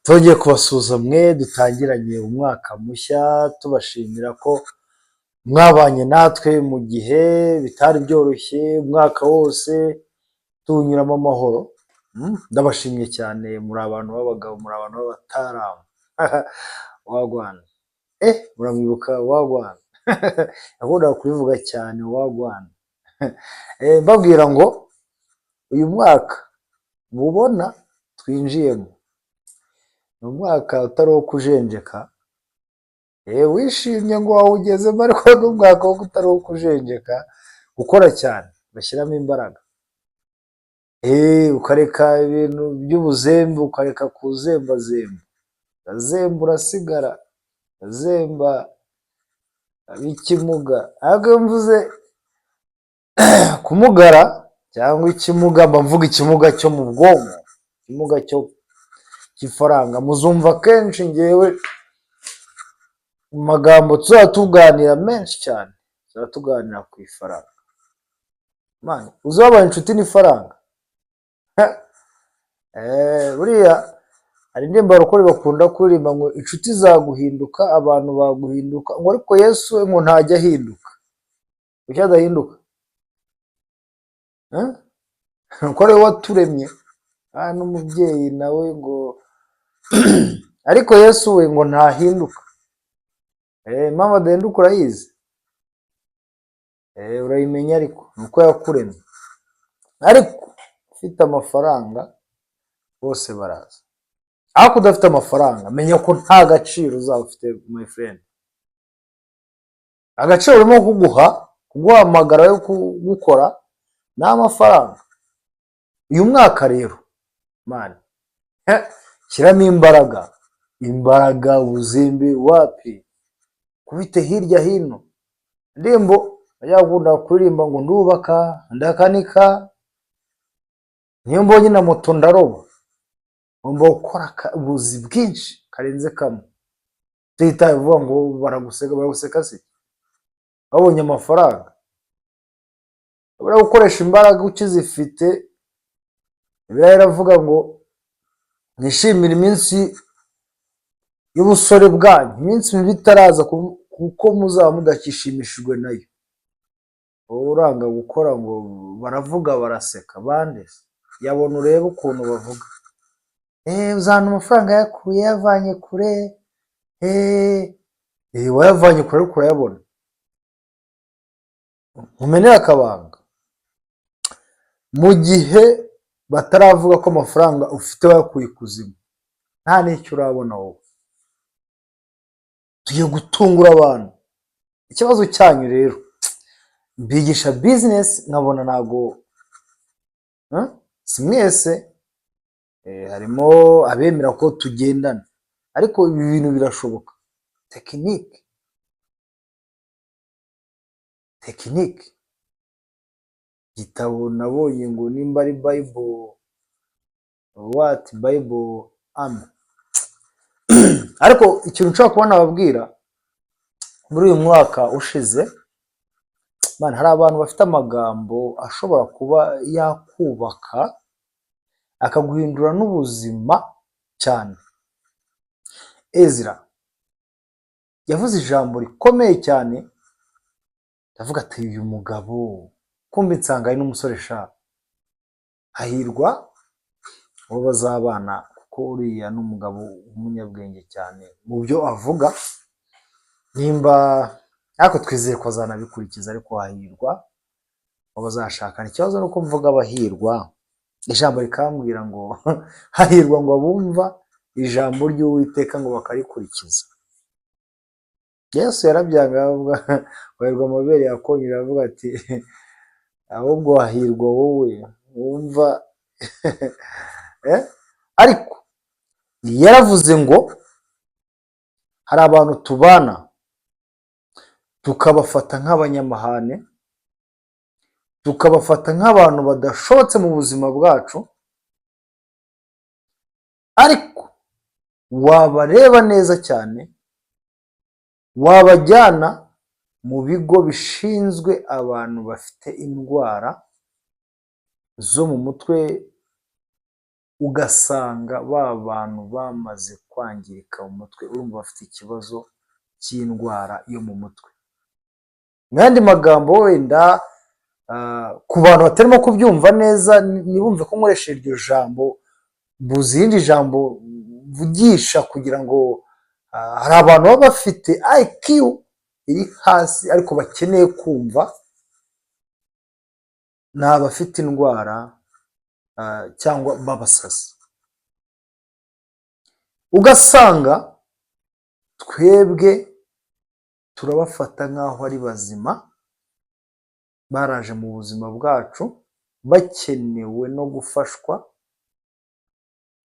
Twongeye kubasuhuza mwe dutangiranye umwaka mushya tubashimira ko mwabanye natwe mu gihe bitari byoroshye umwaka wose tuwunyuramo amahoro. Ndabashimye cyane, muri abantu b'abagabo, muri abantu b'abataramu. Wagwana muramwibuka wagwana. Yakundaga kubivuga cyane wagwana. Mbabwira ngo uyu mwaka mubona twinjiyemo ni umwaka utari uwo kujenjeka. Wishimye ngo wawugezemo, ariko ni umwaka wo utari uwo kujenjeka, gukora cyane bashyiramo imbaraga. Ukareka ibintu by'ubuzembe, ukareka kuzembazemba. Azemba urasigara, azemba ikimuga. Ariko mvuze kumugara cyangwa ikimuga, mba mvuga ikimuga cyo mu bwonko, ikimuga cyo cy'ifaranga. Muzumva kenshi ngewe mu magambo tuzaba tuganira menshi cyane, tuzaba tuganira ku ifaranga. Mani, uzabaye inshuti n'ifaranga. Buriya hari indirimbo abarokore bakunda kuririmba ngo inshuti zaguhinduka, abantu baguhinduka, ngo ariko Yesu we ngo ntajya ahinduka. Kuki adahinduka? Nuko ari we waturemye, n'umubyeyi nawe ngo ariko Yesu we ngo ntahinduka. Impamvu adahinduka urayizi? Urayimenya, ariko nuko yakuremye. Ariko ufite amafaranga bose baraza. Ariko udafite amafaranga menya ko nta gaciro uzaba ufite, my friend. Agaciro urimo kuguhamagara yo kugukora ni amafaranga. Uyu mwaka rero mani, shyiramo imbaraga, ubuzimbi wapi, kubite hirya hino. Indirimbo yakunda kuririmba ngo ndubaka ndakanika, niyo mbonye na moto ndaroba, ngomba gukora ubuzi bwinshi karenze kamwe. Tuhita bivuga ngo baraguseka se babonye amafaranga. Ubura gukoresha imbaraga ukizifite. Bibiliya iravuga ngo mwishimire iminsi y'ubusore bwanyu, iminsi mibi itaraza, kuko muzaba mudakishimishijwe nayo. Wowe uranga gukora ngo baravuga baraseka. Bande yabona urebe ukuntu bavuga. Uzana amafaranga yakuye yavanye kure. Wayavanye kure ariko urayabona. Mumenera akabanga. Mu gihe bataravuga ko amafaranga ufite wayakuye ikuzimu, nta n'icyo urabona wowe. Tugiye gutungura abantu. Ikibazo cyanyu rero, mbigisha business nkabona ntago si mwese. Harimo abemera ko tugendana, ariko ibi bintu birashoboka. tekinike. Gitabo nabonye ngo nimba ari Bible ariko ikintu nshobora kuba nababwira muri uyu mwaka ushize, hari abantu bafite amagambo ashobora kuba yakubaka akaguhindura n'ubuzima cyane. Ezra yavuze ijambo rikomeye cyane, ndavuga ati uyu mugabo kumbe nsanga ari n'umusore sha. Hahirwa uwo bazabana, kuko uriya n'umugabo w'umunyabwenge cyane mu byo avuga. Nimba ariko twizeye ko azanabikurikiza, ariko hahirwa uwo bazashakana. Ikibazo nuko mvuga abahirwa, ijambo rikambwira ngo hahirwa ngo abumva ijambo ry'Uwiteka ngo bakarikurikiza. Yesu yarabyanga avuga hahirwa amabere yakonyera, avuga ati ahubwo hahirwa wowe wumva. Ariko yaravuze ngo hari abantu tubana tukabafata nk'abanyamahane, tukabafata nk'abantu badashobotse mu buzima bwacu, ariko wabareba neza cyane, wabajyana mu bigo bishinzwe abantu bafite indwara zo mu mutwe, ugasanga ba bantu bamaze kwangirika mu mutwe, urumva bafite ikibazo cy'indwara yo mu mutwe. Mu yandi magambo wenda ku bantu batarimo kubyumva neza, ntibumve ko nkoresha iryo jambo, buze irindi jambo mvugisha kugira ngo hari abantu baba bafite IQ iri hasi ariko bakeneye kumva, ni abafite indwara cyangwa b'abasazi. Ugasanga twebwe turabafata nk'aho ari bazima, baraje mu buzima bwacu bakenewe no gufashwa,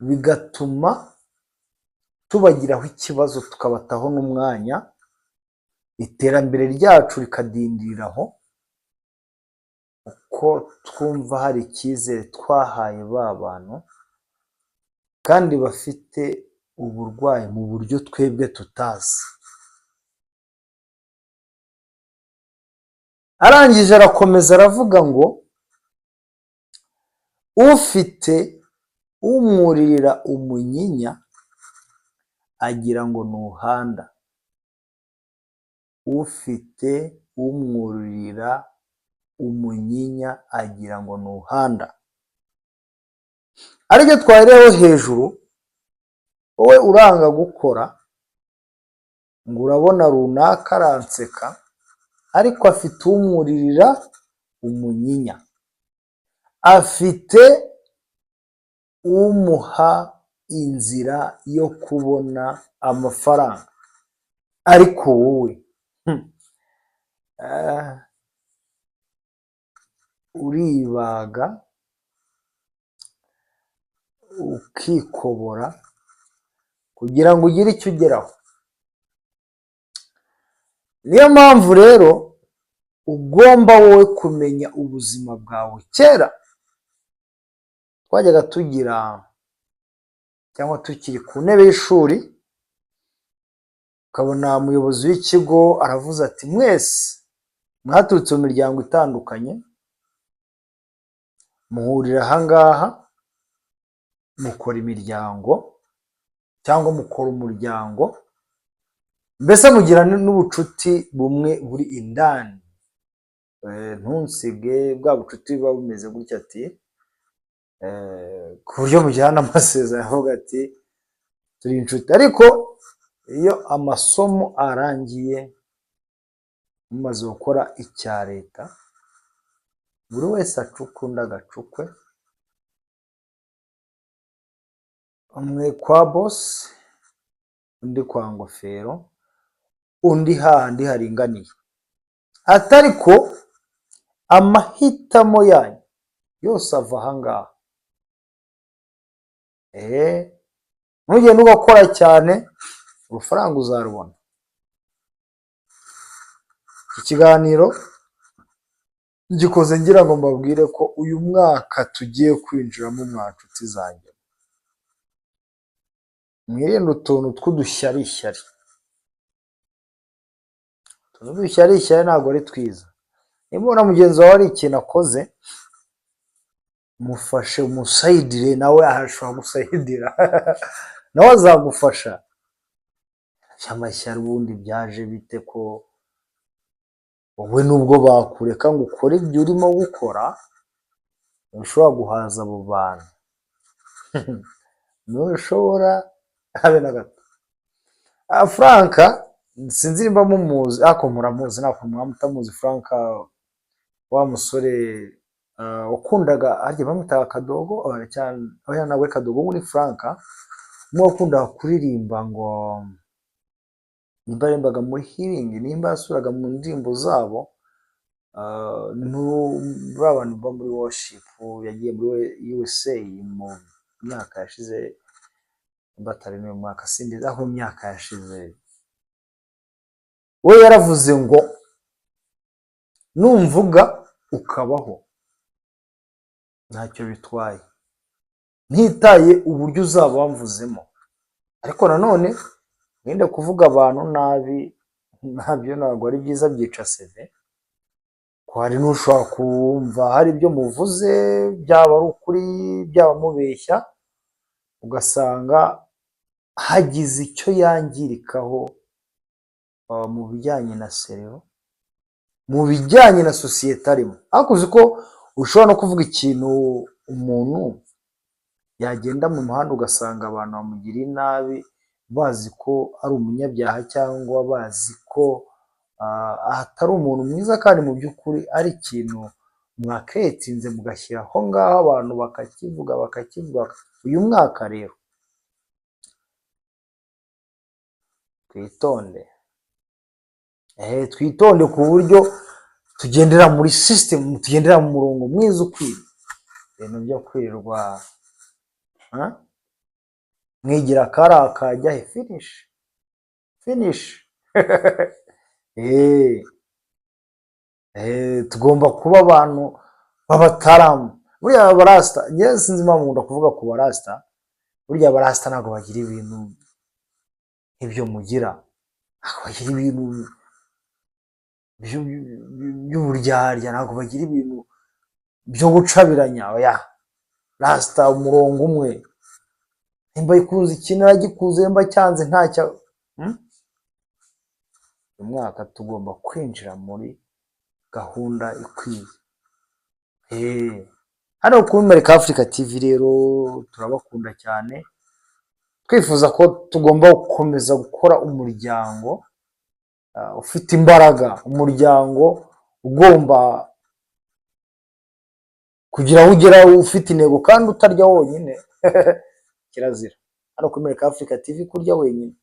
bigatuma tubagiraho ikibazo tukabataho n'umwanya, iterambere ryacu rikadindiriraho, uko twumva hari icyizere twahaye ba bantu kandi bafite uburwayi mu buryo twebwe tutazi. Arangije arakomeza aravuga ngo ufite umwuririra umunyinya agira ngo ntuhanda, ufite umwuririra umunyinya agira ngo ntuhanda. Aribyo twahereyeho hejuru, wowe uranga gukora ngo urabona runaka aranseka, ariko afite umwuririra umunyinya, afite umuha inzira yo kubona amafaranga, ariko wowe uribaga ukikobora kugira ngo ugire icyo ugeraho. Niyo mpamvu rero ugomba wowe kumenya ubuzima bwawe. Kera twajyaga tugira cyangwa tukiri ku ntebe y'ishuri, ukabona umuyobozi w'ikigo aravuze ati mwese mwaturutse mu miryango itandukanye, muhurira ahangaha mukora imiryango cyangwa mukora umuryango, mbese mugira n'ubucuti bumwe buri indani, ntunsige bwa bucuti buba bumeze gutya, ati ku buryo mujyana amasezerano avuga ati turi inshuti. Ariko iyo amasomo arangiye mumaze gukora icya leta, buri wese acuka undi agacukwe, umwe kwa bosi, undi kwa ngofero, undi hahandi haringaniye. Atariko amahitamo yanyu yose ava ahangaha. Ntugende ugakora cyane, urufaranga uzarubona. Iki kiganiro gikoze ngira ngo mbabwire ko uyu mwaka tugiye kwinjiramo mwa nshuti zanjye, mwirinde utuntu tw'udushyari. Utuntu tw'udushyari ntabwo ari twiza. Niba ubona mugenzi wawe ari ikintu akoze, mufashe, umusayidire, nawe ashobora gusayidira nawe azagufasha. Amashyari ubundi byaje bite ko wowe nubwo bakureka ngo ukore ibyo urimo gukora, ntushobora guhaza abo bantu? Ntushobora habe na gato. Frank sinzi niba mumuzi, ariko muramuzi, ntabwo mutamuzi. Frank wa musore wakundaga, harya bamwitaga Kadogo, oya nawe Kadogo, ubu ni Frank, umwe wakundaga kuririmba ngo nimba yarimbaga muri healing, nimba yasuraga mu ndirimbo zabo, muri abantu bo muri worship, yagiye muri USA mu myaka yashize, batari mu mwaka sindiza, aho myaka yashize, we yaravuze ngo numvuga ukabaho ntacyo bitwaye, ntitaye uburyo uzaba wamvuzemo. Ariko nanone mwende kuvuga abantu nabi, ntabyo ntabwo ari byiza, byica seve. Ko hari n'ushobora kumva hari ibyo muvuze byaba ari ukuri, byaba mubeshya, ugasanga hagize icyo yangirikaho mu bijyanye na serero, mu bijyanye na sosiyete arimo. Ariko uzi ko ushobora no kuvuga ikintu umuntu yagenda mu muhanda ugasanga abantu bamugiriye nabi, bazi ko ari umunyabyaha cyangwa bazi ko atari umuntu mwiza, kandi mu by'ukuri ari ikintu mwaketinze mugashyira aho ngaho abantu bakakivuga. Uyu mwaka rero twitonde ku buryo tugendera muri system, tugendera mu murongo mwiza ukwiye. Ibintu byo kwirirwa mwigira kari akajya he finish tugomba kuba abantu b'abataramu. Buriya abarasta, njye sinzi impamvu nkunda kuvuga ku barasta, burya abarasta ntabwo bagira ibintu nk'ibyo mugira, ntabwo bagira ibintu by'uburyarya, ntabwo bagira ibintu byo gucabiranya. Oya, rasta umurongo umwe, nimba yikunze ikintu aragikuze, nimba cyanze ntacyo. Uyu mwaka tugomba kwinjira muri gahunda ikwiye. Hano kuri Marika Africa TV rero turabakunda cyane, twifuza ko tugomba gukomeza gukora umuryango ufite imbaraga, umuryango ugomba kugira aho ugera ufite intego kandi utarya wonyine. Kirazira hano kuri Marika Africa TV kurya wenyine,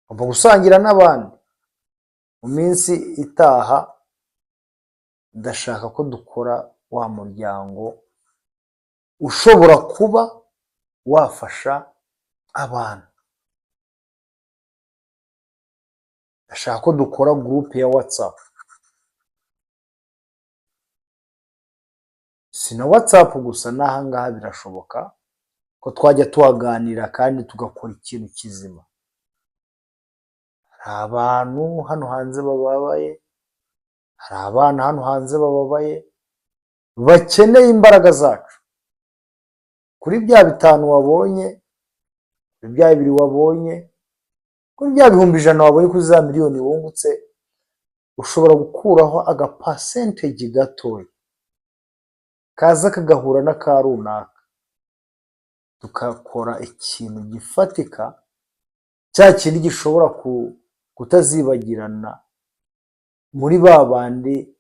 ugomba gusangira n'abandi. Mu minsi itaha ndashaka ko dukora wa muryango ushobora kuba wafasha abantu. Ndashaka ko dukora groupe ya WhatsApp, si na WhatsApp gusa, n'aha ngaha birashoboka ko twajya tuhaganira kandi tugakora ikintu kizima. Hari abantu hano hanze bababaye, hari abana hano hanze bababaye bakeneye imbaraga zacu. Kuri bya 5 wabonye, kuri bya 2 wabonye, kuri bya 100,000 wabonye, kuri za miliyoni wungutse, ushobora gukuraho aga percentage gatoya kaza kagahura na ka runaka, tukakora ikintu gifatika, cya kintu gishobora kutazibagirana muri ba bandi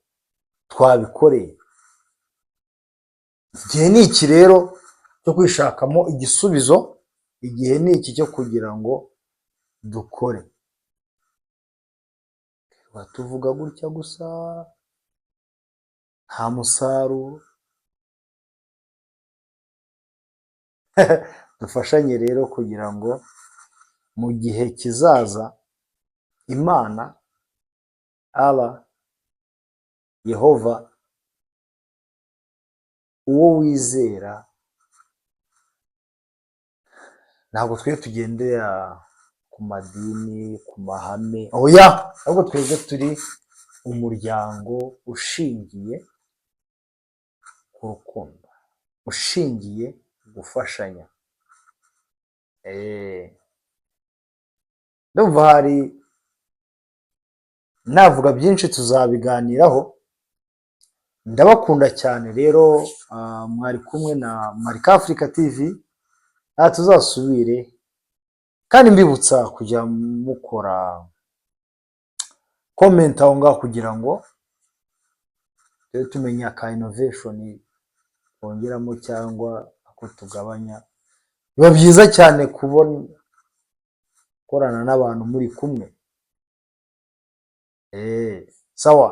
twabikoreye. Igihe ni iki rero cyo kwishakamo igisubizo, igihe ni iki cyo kugira ngo dukore. Tuvuga gutya gusa nta musaruro. Dufashanye rero kugira ngo mu gihe kizaza Imana, Allah, Yehova, uwo wizera, ntabwo twe tugendera ku madini, ku mahame, oya, ahubwo twebwe turi umuryango ushingiye ku rukundo, ushingiye gufashanya. Ndumva hari navuga byinshi tuzabiganiraho. Ndabakunda cyane rero, mwari kumwe na Marika Africa TV, tuzasubire kandi mbibutsa kujya mukora comment aho ngaho kugira ngo tumenya ka innovation bongeramo cyangwa ako tugabanya. Biba byiza cyane korana n'abantu muri kumwe. Sawa.